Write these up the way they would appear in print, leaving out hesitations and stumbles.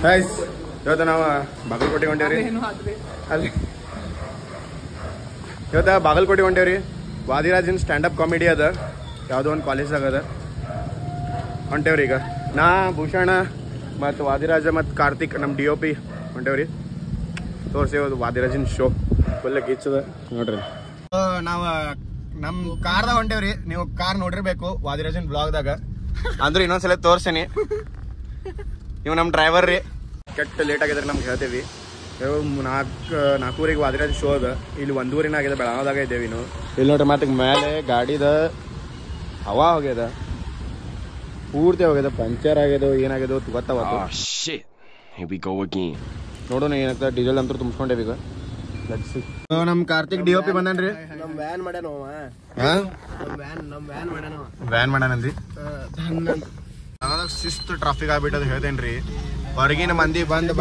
Guys ಇವತ್ತು ನಾವು ಬಾಗಲಕೋಟೆ ಹೊಂಟೇವ್ರಿ. ಅಲ್ಲಿ ಇವತ್ತು ಬಾಗಲಕೋಟೆ ಹೊಂಟೇವ್ರಿ. ವಾದಿರಾಜನ್ ಸ್ಟ್ಯಾಂಡಪ್ ಕಾಮಿಡಿ ಅದ, ಯಾವುದೋ ಒಂದು ಕಾಲೇಜ್ದಾಗ ಅದ. ಹೊಂಟೇವ್ರಿ ಈಗ ನಾ ಭೂಷಣ ಮತ್ತು ವಾದಿರಾಜ ಮತ್ತು ಕಾರ್ತಿಕ್ ನಮ್ಮ DOP ಹೊಂಟೇವ್ರಿ. ತೋರಿಸೇವದು ವಾದಿರಾಜನ್ ಶೋ ಫುಲ್ ಗೀಚದ ನೋಡ್ರಿ. ನಾವು ನಮ್ಮ ಕಾರ್ದಾಗ ಹೊಂಟೇವ್ರಿ. ನೀವು ಕಾರ್ ನೋಡಿರ್ಬೇಕು ವಾದಿರಾಜನ್ ಬ್ಲಾಗ್ದಾಗ. ಅಂದ್ರೆ ಇನ್ನೊಂದ್ಸಲ ತೋರ್ಸೇನಿ. ಇವ್ ನಮ್ಮ ಡ್ರೈವರ್ ರೀ. ಕೆಟ್ಟ ಲೇಟ್ ಆಗಿದ್ರೆ ನಮ್ಗೆ ಹೇಳ್ತೇವಿ. ನಾಲ್ಕೂವರೆಗೆ ವಾದಿರಾಜ್ ಶೋ ಅದ. ಇಲ್ಲಿ 1:15 ಆಗಿದೆ. ಬೆಳಗಾವದಾಗ ಇದ್ದೇವೆ ನಾವು. ಇಲ್ಲಿ ನೋಡ್ರಿ ಮತ್ತೆ ಮೇಲೆ ಗಾಡಿದ ಹವಾ ಹೋಗ್ಯದ, ಪೂರ್ತಿ ಹೋಗ್ಯದ, ಪಂಚರ್ ಆಗ್ಯದ, ಏನಾಗ್ಯದ ಗೊತ್ತಾವ. ನೋಡೋಣ ಏನಾಗ್ತದೆ. ಡೀಸೆಲ್ ಅಂತೂ ತುಂಬಿಸ್ಕೊಂಡೇವಿ ಈಗ. ನಮ್ ಕಾರ್ತಿಕ್ DOP ಬಂದನ್ರಿ. ವ್ಯಾನ್ ಮಾಡ್ಯಾನಂದ್ರಿ. ಶಿಸ್ತು ಟ್ರಾಫಿಕ್ ಆಗ್ಬಿಟ್ಟದ ಹೇಳ್ತೇನ್ರಿ. ಹೊರಗಿನ ಮಂದಿ ಬಂದ್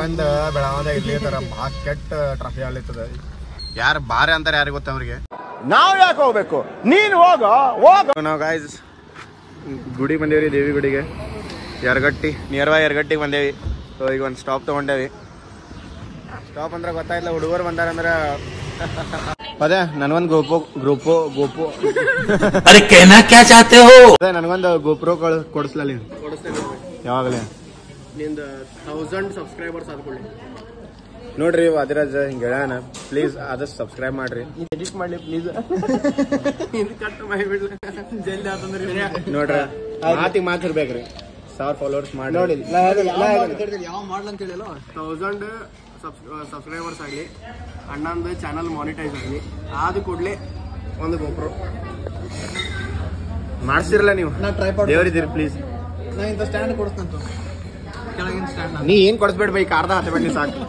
ಬೆಳಗಾವದಾಗ ಇಲ್ಲಿ ತರ ಭಾಳ ಕೆಟ್ಟ ಟ್ರಾಫಿಕ್ ಆಗ್ಲಿರ್ತದ. ಯಾರು ಬಾರೆ ಅಂತಾರೆ ಯಾರಿಗೆ ಗೊತ್ತ ಅವ್ರಿಗೆ. ನಾವ್ ಯಾಕೆ ಹೋಗ್ಬೇಕು, ನೀನ್ ಹೋಗ. ನಾವ್ ಗಾಯ್ಸ್ ಗುಡಿಗೆ ಬಂದೇವ್ರಿ, ದೇವಿ ಗುಡಿಗೆ. ಯರಗಟ್ಟಿ ನಿಯರ್ ಬೈ ಯರಗಟ್ಟಿಗೆ ಬಂದೇವಿ. ಸೊ ಈಗ ಒಂದು ಸ್ಟಾಪ್ ತಗೊಂಡೇವಿ. ಸ್ಟಾಪ್ ಅಂದ್ರೆ ಗೊತ್ತಾಯ್ತಲ್ಲ, ಹುಡುಗರು ಬಂದಾರಂದ್ರ ಅದೇ ನನಗೊಂದು ಗೋಪೋ ಅದೇ ನನಗೊಂದು ಗೋಪ್ರೋ ಕೊಡಿಸ್ಲಲ್ಲಿ ಯಾವಾಗಲೇ ನಿಂದ 1000 ಸಬ್ಸ್ಕ್ರೈಬರ್ಸ್ ಆದ್ಕೊಳ್ಳಿ. ನೋಡ್ರಿ ವಾದಿರಾಜ್ ಹಿಂಗೆ ಹೇಳೋಣ, ಪ್ಲೀಸ್ ಆದಷ್ಟು ಸಬ್ಸ್ಕ್ರೈಬ್ ಮಾಡ್ರಿ. ಎಡಿಟ್ ಮಾಡ್ಲಿ ಪ್ಲೀಸ್. ನೋಡ್ರಿ ಮಾತಿಗೆ ಮಾತಿರ್ಬೇಕ್ರಿ. 1000 ಫಾಲೋವರ್ಸ್ ಮಾಡಿ ನೋಡಿ. ಯಾವ ಮಾಡ್ಲಂತ ಹೇಳಿಲ್ಲ. 1000 ಸಬ್ಸ್ಕ್ರೈಬರ್ಸ್ ಆಗಲಿ, ಅಣ್ಣಂದು ಚಾನಲ್ ಮಾನಿಟೈಸ್ ಆಗಲಿ, ಆದ ಕೂಡಲೇ ಒಂದು ಗೋಪ್ರೋ ಮಾಡ್ಸಿರಲ್ಲ ನೀವು. ದೇವರಿದ್ದೀರಿ ಪ್ಲೀಸ್. ನಾ ಇಂಥ ಸ್ಟ್ಯಾಂಡ್ ಕೊಡಿಸ್ತಂತ. ಕೆಳಗಿನ ಸ್ಟ್ಯಾಂಡ್ ನೀ ಏನ್ ಕೊಡಿಸ್ಬೇಡ ಬೈ, ಕಾರ್ದ ಹತ್ತಬೇಡಿ ಸಾಕು.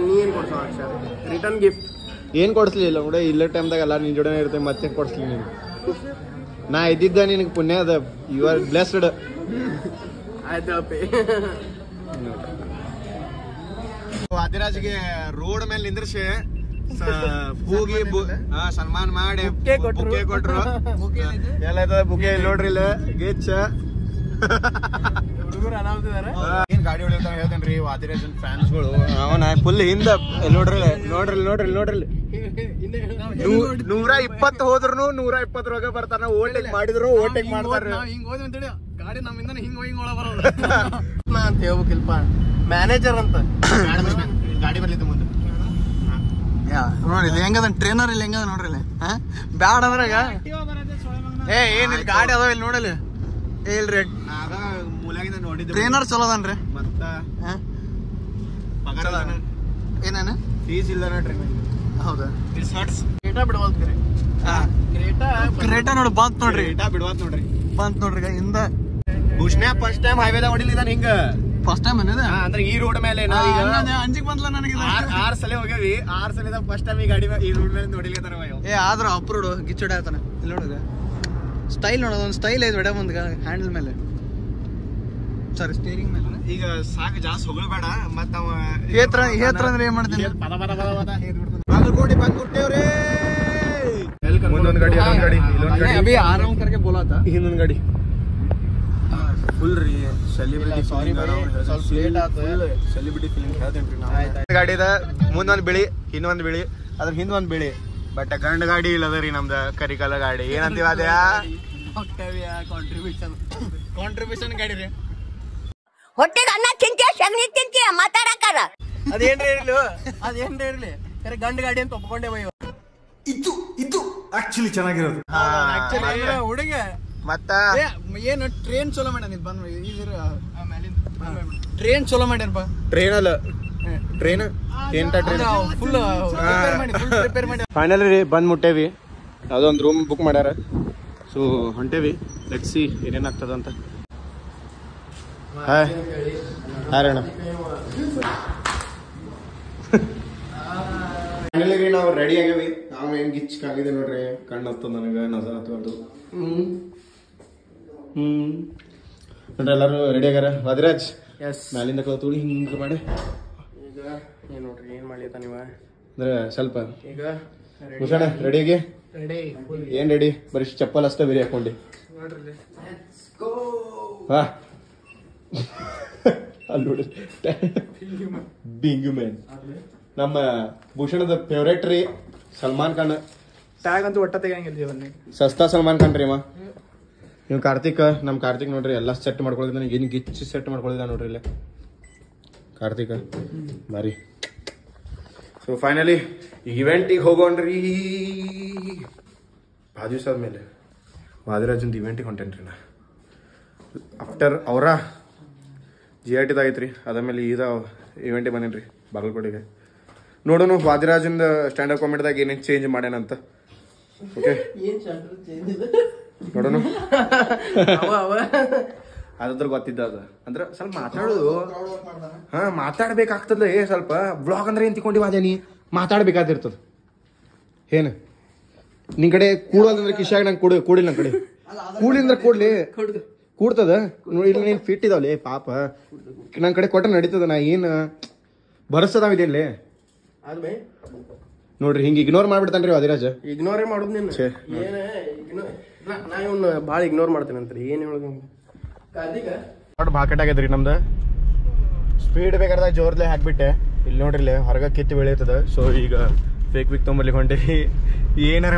ನೀ ಏನ್ ಕೊಡ್ಸೋ ರಿಟರ್ನ್ ಗಿಫ್ಟ್ ಏನ್ ಕೊಡಿಸ್ಲಿಲ್ಲ ನೋಡ. ಇಲ್ಲ ಟೈಮ್ದಾಗ ಎಲ್ಲ ನಿನ್ ಜೋಡನೆ ಇರ್ತೇವೆ, ಮತ್ತೆ ಕೊಡಿಸ್ಲಿ ನೀನು. ನಾ ಇದ್ದಿದ್ದ ನಿನಗೆ ಪುಣ್ಯ ಅದ. You are blessed. ವಾದಿರಾಜ್ಗೆ ರೋಡ್ ಮೇಲೆ ನಿಂದ್ರಿಸಿ ಹೋಗಿ ಸನ್ಮಾನ ಮಾಡಿ ಬುಕ್ಕೆ ಕೊಟ್ರು. ಎಲ್ಲ ಬುಕ್ಕೆ ನೋಡ್ರಿ ಇಲ್ಲ ಗೇಚ್. ಏನ್ ಗಾಡಿ ಹೊಡಿತಾವ ಹೇಳ್ತೇನ್ರಿ. ವಾದಿರಾಜನ್ ಫ್ಯಾನ್ಸ್ಗಳು ಅವನ ಫುಲ್ ಹಿಂದ ನೋಡ್ರಿ 120 ಹೋದ್ರು 120 ರೋಗ ಬರ್ತಾರ. ಓವರ್ಟೇಕ್ ಮಾಡಿದ್ರು ಓವರ್ಟೇಕ್ ಮಾಡ್ತಾರ. ಗಾಡಿ ನಮ್ಮಿಂದ ಹಿಂಗ್ ಒಳ ಬರೋದು ಅಂತ ಹೇಳ್ಬೇಕಿಲ್ಪ. ಮ್ಯಾನೇಜರ್ ಅಂತ ಗಾಡಿ ಬರ್ಲಿದ್ದು ಮುಂದೆ ನೋಡಿ. ಹೆಂಗದ ಟ್ರೈನರ್ ಇಲ್ಲಿ ಹೆಂಗದ ನೋಡ್ರಿ. ಬ್ಯಾಡ ಅಂದ್ರಾಗ ಏನಿಲ್ಲ ಗಾಡಿ ಅದಾವ ಇಲ್ಲಿ ನೋಡಲಿ. ಇಲ್ರಿ ನೋಡಿದ್ರಿ ಟ್ರೈನರ್ ಚಲೋ ಅದನ್ರಿ. ಮತ್ತ ಏನೇನು ಫೀಸ್ ಇಲ್ಲ ಟ್ರೈನರ್. ಹೌದಾ ಕ್ರೇಟಾ ಬಿಡ್ವಲ್ತ್ರಿ. ಕ್ರೇಟಾ ನೋಡಿ ಬಂತ್ ನೋಡ್ರಿ. ಬಿಡ್ವಾತ್ ನೋಡ್ರಿ ಬಂತ್ ನೋಡ್ರಿ. ಹಿಂದ ಭೂಷಣ ಫಸ್ಟ್ ಟೈಮ್ ಹೈವೇದಾಗ ಹೊಡಿಲಿದ್ದಾನ. ಹಿಂಗ ಫಸ್ಟ್ ಟೈಮ್ ಅಂದ್ರೆ ಈ ರೋಡ್ ಮೇಲೆ ಅಂಜಿಕ್ ಬಂದ್ಲ ನನಗೆ. 6 ಸಲ ಹೋಗ್ಯಾವಿ. 6 ಸಲ ಫಸ್ಟ್ ಟೈಮ್ ಈ ಗಾಡಿ ಈ ರೋಡ್ ಮೇಲೆ ನೋಡಿಲಿದ್ದಾರ. ಆದ್ರ ಅಪ್ರೋಡ್ ಗಿಚ್ಚೋಡೆ ಆತನ. ಇಲ್ಲಿ ನೋಡಿದ ಸ್ಟೈಲ್ ನೋಡೋದು. ಒಂದು ಸ್ಟೈಲ್ ಐದು ಹೊಡೆ ಬಂದ್ ಹ್ಯಾಂಡಲ್ ಮೇಲೆ, ಸಾರಿ ಸ್ಟೇರಿಂಗ್ ಮೇಲೆ. ಈಗ ಸಾಕು ಜಾಸ್ತಿ ಹೊಗಳಬೇಡ. ಮತ್ತ ಹೇತ್ರ ಅಂದ್ರೆ ಏನ್ ಮಾಡ್ತೀನಿ. ಬಾಗಲಕೋಟೆ ಬಂದ್ಬಿಟ್ಟೇವ್ರಿ. ಮುಂದೊಂದು ಗಾಡಿ ಇನ್ನೊಂದು ಗಾಡಿ ಅಭಿ ಆರಾಮ್ ಕರ್ಕೆ ಬೋಲಾತ. ಇನ್ನೊಂದು ಗಾಡಿ ಫುಲ್ ರೀ ಸೆಲಿಬ್ರಿಟಿ. ಸ್ವಲ್ಪ ಲೇಟ್ ಆತ. ಸೆಲಿಬ್ರಿಟಿ ಫೀಲಿಂಗ್ ಹೇಳ್ತೇನ್ರಿ ನಾವು. ಗಾಡಿದ ಮುಂದೊಂದು ಬಿಳಿ, ಇನ್ನೊಂದು ಬಿಳಿ, ಅದ್ರ ಹಿಂದೊಂದು ಬಿಳಿ. ಬಟ್ ಗಂಡ ಗಾಡಿ ಇಲ್ಲದ ರೀ ನಮ್ದು ಕರಿಕಾಲ ಗಾಡಿ. ಏನಂತೀವ ಅದ್ಯಾ ಕಾಂಟ್ರಿಬ್ಯೂಷನ್ ಗಾಡಿ ರೀ. ಹೊಟ್ಟೆಗೆ ಅನ್ನ ತಿಂತೀಯ ಸಗಣಿ ತಿಂತೀಯ ಮಾತಾಡಕಾರ. ಅದೇನ್ರಿ ಇರ್ಲಿ ಕರೆ ಗಂಡ ಗಾಡಿ ಅಂತ ಒಪ್ಕೊಂಡೆ ಬೈ. ಇದು ಆಕ್ಚುಲಿ ಚೆನ್ನಾಗಿರೋದು. ಹುಡುಗ ಮತ್ತ ಏನು ಟ್ರೈನ್ ಚಲೋ ಮಾಡ್ಯಾನ. ಟ್ರೈನ್ ಚಲೋ ಮಾಡ್ಯಾನಪ್ಪ. ಟ್ರೈನ್ ಅಲ್ಲ ಟ್ರೈನ್ ಫುಲ್ ಫೈನಲ್ ರೀ ಬಂದ್ ಮುಟ್ಟೇವಿ. ಅದೊಂದು ರೂಮ್ ಬುಕ್ ಮಾಡ್ಯಾರ. ಸೊ ಹೊಂಟೇವಿ. ಲೆಟ್ಸ್ ಸಿ ಏನೇನಾಗ್ತದ ಅಂತ. ಹಾಯ್ ಅಣ್ಣ. ಫೈನಲಿ ರೀ ನಾವು ರೆಡಿ ಆಗ್ಯಾವಿ. ನಾವು ಹೆಂಗ್ ಗಿಚ್ಕಾಗಿದೆ ನೋಡ್ರಿ. ಕಣ್ಣು ಹತ್ತದ ನನಗೆ, ನಜರ್ ಹತ್ತದು. ನೋಡ್ರಿ ಎಲ್ಲಾರು ರೆಡಿ ಆಗ್ಯಾರ. ವಾದಿರಾಜ್ ಮ್ಯಾಲಿಂದ ಕೌತುಳಿ ಹಿಂಗ್ ಮಾಡಿ. ಈಗ ಏನ್ ನೋಡ್ರಿ ಏನ್ ಮಾಡ್ಲಿತ್ತ ನೀವ ಅಂದ್ರೆ ಸ್ವಲ್ಪ ಈಗ ಭೂಷಣ ರೆಡಿಗೆ ಏನ್ ರೆಡಿ? ಬರೀ ಚಪ್ಪಲ್ ಅಷ್ಟೇ ಬೇರೆ ಹಾಕೊಂಡಿ. ಅಲ್ಲಿ ಬಿಂಗು ಮ್ಯಾನ್ ನಮ್ಮ ಭೂಷಣದ ಫೇವ್ರೇಟ್ ರೀ ಸಲ್ಮಾನ್ ಖಾನ್. ಟ್ಯಾಗ್ ಅಂತೂ ಒಟ್ಟ ತೆಗಿಯಂಗಿಲ್ಲ ಸಸ್ತಾ ಸಲ್ಮಾನ್ ಖಾನ್ ರೀ ಅಮ್ಮ. ನೀವು ಕಾರ್ತಿಕ್, ನಮ್ಮ ಕಾರ್ತಿಕ್ ನೋಡ್ರಿ ಎಲ್ಲ ಸೆಟ್ ಮಾಡ್ಕೊಳಿದ್ದಾನೆ, ಏನು ಗಿಚ್ಚಿ ಸೆಟ್ ಮಾಡ್ಕೊಳಿದ ನೋಡ್ರಿ ಇಲ್ಲೇ ಕಾರ್ತಿಕ್ ಬಾರಿ. ಸೊ ಫೈನಲಿ ಇವೆಂಟಿಗೆ ಹೋಗೋಣ್ರಿ. ಭಾಳ ದಿವಸ ಆದ್ಮೇಲೆ ವಾದಿರಾಜಂದು ಇವೆಂಟಿಗೆ ಹೊಂಟೇನ್ರಿ ನಾ. ಆಫ್ಟರ್ ಅವರ GIT ಐತ್ರಿ, ಅದಾದ್ಮೇಲೆ ಇದ ಇವೆಂಟಿಗೆ ಬಂದೇನ್ರಿ ಬಾಗಲಕೋಟೆಗೆ. ನೋಡೋಣ ವಾದಿರಾಜಂದ ಸ್ಟ್ಯಾಂಡಪ್ ಕಾಮಿಡಿದಾಗ ಏನೇನು ಚೇಂಜ್ ಮಾಡ್ಯಾನಂತ. ಓಕೆ ನೋಡೋಣ. ಅದ್ರ ಗೊತ್ತಿದ್ದ ಅದ ಅಂದ್ರೆ ಸ್ವಲ್ಪ ಮಾತಾಡೋದು. ಹಾ ಮಾತಾಡ್ಬೇಕಾಗ್ತದ. ಸ್ವಲ್ಪ ಬ್ಲಾಗ್ ಅಂದ್ರೆ ಏನ್ ತಿಳ್ಕೊಂಡಿವ ಅದೇನಿ ಮಾತಾಡ್ಬೇಕಾದಿರ್ತದ. ಏನು ನಿನ್ ಕಡೆ ಕೂಡೋದಂದ್ರೆ ಕಿಶಾಗ ನಂಗೆ ಕೂಡಿಲ್ಲ ನನ್ನ ಕಡೆ ಕೂಡಿಂದ್ರೆ ಕೂಡ್ಲಿ ಕೂಡ್ತದ. ಇಲ್ಲ ನೀನ್ ಫಿಟ್ ಇದಾವಲ್ಲಿ ಪಾಪ ನನ್ ಕಡೆ ಕೊಟ್ಟ ನಡೀತದ. ನಾ ಏನ್ ಭರಸದಾವಿದೇನ್ಲಿ ನೋಡ್ರಿ ಹಿಂಗ ಇಗ್ನೋರ್ ಮಾಡ್ಬಿಡ್ತಾನ್ರಿ ವಾದಿರಾಜ. ಇಗ್ನೋರೇ ಮಾಡುದು ನಿನ್ನ ನಾ ಇವ್ನ ಭಾಳ ಇಗ್ನೋರ್ ಮಾಡ್ತೇನೆ ಅಂತ್ರಿ. ಏನ್ ಹೇಳೋದು ನೋಡಿ ಬಾಕೆಟ್ ಆಗ್ಯದ್ರಿ ನಮ್ದು. ಸ್ಪೀಡ್ ಬೇಕಾದ್ರೆ ಜೋರ್ಲೆ ಹಾಕ್ಬಿಟ್ಟೆ. ಇಲ್ಲಿ ನೋಡ್ರಿ ಇಲ್ಲಿ ಹೊರಗೆ ಕಿತ್ತು ಬೆಳೀತದ. ಸೊ ಈಗ ಫೇಕ್ ವಿಕ್ ತೊಂಬರ್ಲಿಕ್ಕೆ ಹೊಂಟೇರಿ. ಏನಾರ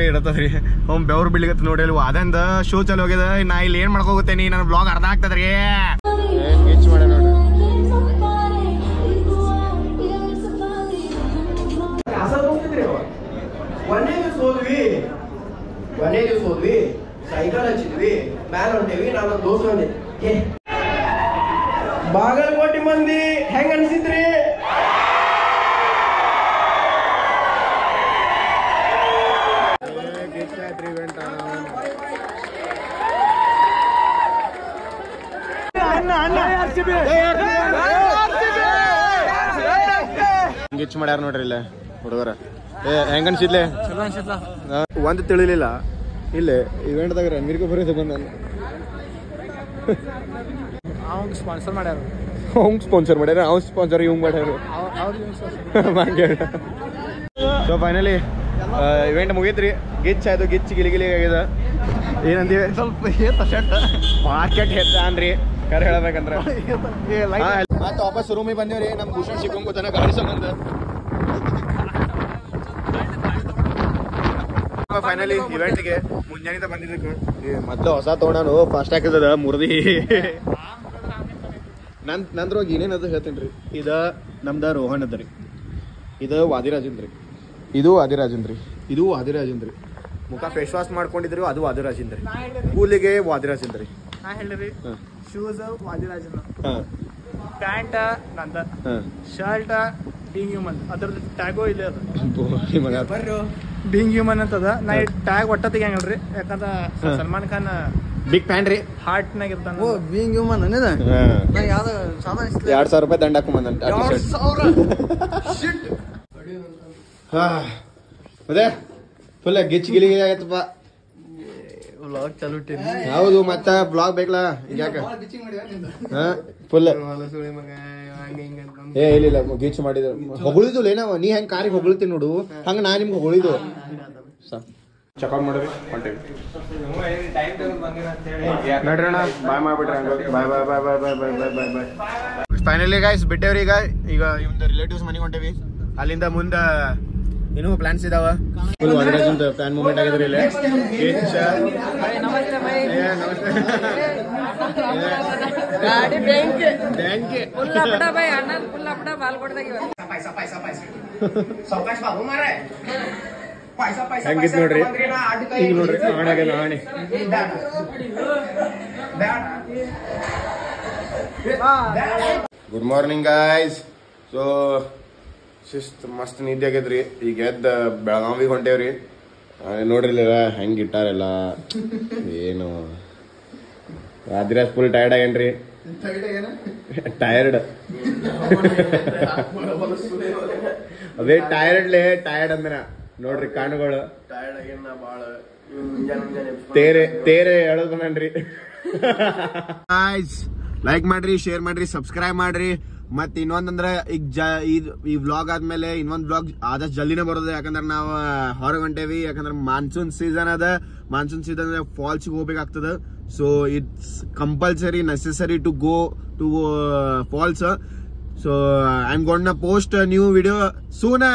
ಇಡತ್ತದ್ರಿ. ಅವ್ನು ಬೆವ್ರು ಬೀಳಿಗತ್ತ ನೋಡಿ ಅಲ್ಲಿ ಅದಂದ ಶೋ ಚಾಲು ಹೋಗ್ಯದ. ನಾ ಇಲ್ಲಿ ಏನ್ ಮಾಡ್ಕೋಗುತ್ತೇನಿ, ನನ್ನ ಬ್ಲಾಗ್ ಅರ್ಧ ಆಗ್ತದ್ರಿ. ಗಿಚ್ ಮಾಡ ನೋಡ್ರಿ. ಒಂದೇ ದಿವಸ ಹೋದ್ವಿ, ಸೈಕಲ್ ಹಚ್ಚಿದ್ವಿ, ಮ್ಯಾಲ ಹೊಂಟೇವಿ. ನಾನು ದೋಸ್ತ ಬಂದೆ. ಬಾಗಲಕೋಟೆ ಮಂದಿ ಹೆಂಗ ಅನ್ಸಿದ್ರಿ? ಗಿಚ್ ಮಾಡ್ಯಾರ ನೋಡ್ರಿ ಇಲ್ಲ ಹುಡುಗರ. ಹೆಂಗ ಅನ್ಸಿದ್ಲೆ? ಒಂದು ತಿಳಿಲಿಲ್ಲ ಇಲ್ಲೇ ಇವೆಂಟ್ದಾಗ ರಣವೀರ್ಗೆ ಬರೋದು ಬಂದ. ಅವ್ನ್ ಸ್ಪಾನ್ಸರ್ ಮಾಡ್ಯಾರ. ಅವ್ನ್ ಸ್ಪಾನ್ಸರ್ ಮಾಡ್ಯಾರ. ಅವ್ನ್ ಸ್ಪಾನ್ಸರ್ ಇವಂಗ್ ಮಾಡ್ಯಾರ. ಸೊ ಫೈನಲಿ ಇವೆಂಟ್ ಮುಗೀತ್ರಿ. ಗಿಚ್ ಆಯ್ತು. ಗಿಚ್ ಗಿಲಿ ಆಗ್ಯದ. ಏನಂತೀವಿ ಸ್ವಲ್ಪ ಮಾರ್ಕೆಟ್ ಹೆತ್ತ ಅನ್ರಿ ಕರೆ ಹೇಳ್ಬೇಕಂದ್ರ. ಮತ್ತೆ ವಾಪಸ್ ರೂಮಿಗೆ ಬಂದೇವ್ರಿ. ನಮ್ ಭೂಷಣ್ ಸಿಕ್ಕಂಗ್ ಗೊತ್ತಾನ ಗಾಡಿ ಸಂಬಂಧ. ಫೈನಲಿ ಇವೆಂಟ್ಗೆ ಮುಂಜಾನೆ ಬಂದಿದ್ದಕ್ಕೆ ಮೊದ್ಲು ಹೊಸ ತಗೊಂಡು ಫಾಸ್ಟ್ ಹಾಕಿದ ಮುರ್ದಿ. ನಂದ್ರೊಳಗ ಏನೇನದ ಹೇಳ್ತೇನ್ರಿ. ಇದ ನಮ್ದ ರೋಹನ್ ಅದ ರೀ. ಇದು ವಾದಿರಾಜಂದ್ರಿ. ಇದು ವಾದಿರಾಜಂದ್ರಿ. ಇದು ವಾದಿರಾಜಂದ್ರಿ. ಮುಖ ಫೇಸ್ ವಾಶ್ ಮಾಡ್ಕೊಂಡಿದ್ರು ಅದು ವಾದಿರಾಜಂದ್ರಿ. ಕೂಲಿಗೆ ವಾದಿರಾಜಂದ್ರಿ. ನಾ ಹೇಳಿರಿ ಶೂಸ್ ವಾದಿರಾಜನ, ಪ್ಯಾಂಟ ನಂದ, ಶರ್ಟ್ ಬೀಂಗ್ ಹ್ಯೂಮನ್. ಅದ್ರದ್ದು ಟ್ಯಾಗೋ ಇಲ್ಲೇ ಅದ. ಬೀಂಗ್ ಹ್ಯೂಮನ್ ಅಂತದ. ನಾ ಈ ಟ್ಯಾಗ್ ಒಟ್ಟ ತೆಗಿಯಂಗಲ್ರಿ, ಯಾಕಂದ್ರ ಸಲ್ಮಾನ್ ಖಾನ್ ಬಿಗ್ ಫ್ಯಾನ್ ರೀ. ಹಾರ್ಟ್ ನಾಗ ಇರ್ತಾನ. ಬೀಂಗ್ ಹ್ಯೂಮನ್ ಅನ್ನದ 2000 ರೂಪಾಯಿ ದಂಡ ಹಾಕೊಂಡ್ ಅದೇ ಫುಲ್ ಗಿಚ್ ಗಿಲಿ ಆಗತ್ತಪ್ಪ. ವ್ಲಾಗ್ ಚಾಲುಟ್ಟಿ. ಹೌದು ಮತ್ತ ಬ್ಲಾಗ್ ಬೇಕಲ್ಲ ಯಾಕ ಫುಲ್ ಇಲ್ಲ ಗಿಚ್ ಮಾಡಿದ್ರು. ಹೊಗಳಿದ್ದು ಏನಾವ ನೀ ಹೆಂಗ್ ಕಾರಿಗೆ ಹೊಗಳ್ತೀನಿ ನೋಡು ಹಂಗ ನಾ ನಿಮ್ಗೆ ಹೊಗಳಿದ್ದು. ಚೆಕ್ಔಟ್ ಮಾಡಿದ್ವಿ ಹೊಂಟೇವಿ. ನಡ್ರಣ ಬಾಯ್ ಮಾಡ್ಬಿಟ್ರಿ. ಬಾಯ್ ಬಾಯ್ ಬಾಯ್ ಬಾಯ್ ಬಾಯ್ ಬಾಯ್ ಬಾಯ್ ಬಾಯ್ ಬಾಯ್. Finally guys ಬಿಟ್ಟೇವ್ರಿ. ಈಗ ಇವಂದ ರಿಲೇಟಿವ್ಸ್ ಮನೆಗೆ ಹೊಂಟೇವಿ. ಅಲ್ಲಿಂದ ಮುಂದ ಇನ್ನೂ ಪ್ಲಾನ್ಸ್ ಇದಾವ. ಫುಲ್ ವಾದಿರಾಜಂತ ಫ್ಯಾನ್ ಮೂಮೆಂಟ್ ಆಗಿದ್ರಿ ಇಲ್ಲಿ. ಹೆಂಗಿತ್ ನೋಡ್ರಿ ಈಗ ನೋಡ್ರಿ ಆಣಾಗೆಲ್ಲ ಆಣೆ. Good morning guys. ಸೊ ಶಿಸ್ತ್ ಮಸ್ತ್ ನಿದ್ದೆ ಆಗೈತ್ರಿ. ಈಗ ಎದ್ದ ಬೆಳಗಾವಿಗೆ ಹೊಂಟೇವ್ರಿ. ನೋಡ್ರಿ ಹೆಂಗ್ ಇಟ್ಟಾರೆಲ್ಲ. ಏನು ರಾತ್ರಿ ಫುಲ್ ಟಯರ್ಡ್ ಆಗೇನ್ರಿ. ಟಯರ್ಡ್ ಅದೇ ಟಯರ್ಡ್ ಅಂದ್ರ ನೋಡ್ರಿ ಕಾಣುಗಳು ತೇರೆ ಹೇಳೋದ್ ಬಂದನ್ರಿ. ಲೈಕ್ ಮಾಡ್ರಿ, ಶೇರ್ ಮಾಡ್ರಿ, ಸಬ್ಸ್ಕ್ರೈಬ್ ಮಾಡ್ರಿ. ಮತ್ ಇನ್ನೊಂದಂದ್ರ ಈಗ ಈ ವ್ಲಾಗ್ ಆದ್ಮೇಲೆ ಇನ್ನೊಂದ್ ವ್ಲಾಗ್ ಆದಷ್ಟು ಜಲ್ದಿನೇ ಬರೋದು. ಯಾಕಂದ್ರೆ ನಾವ್ ಹೊರಗೆ ಹೊಂಟೇವಿ. ಯಾಕಂದ್ರೆ ಮಾನ್ಸೂನ್ ಸೀಸನ್ ಅದ. ಮಾನ್ಸೂನ್ ಸೀಸನ್ ಫಾಲ್ಸ್ ಹೋಗ್ಬೇಕಾಗ್ತದೆ. So it's compulsory necessary to go to falls. So I am gonna post a new video soon.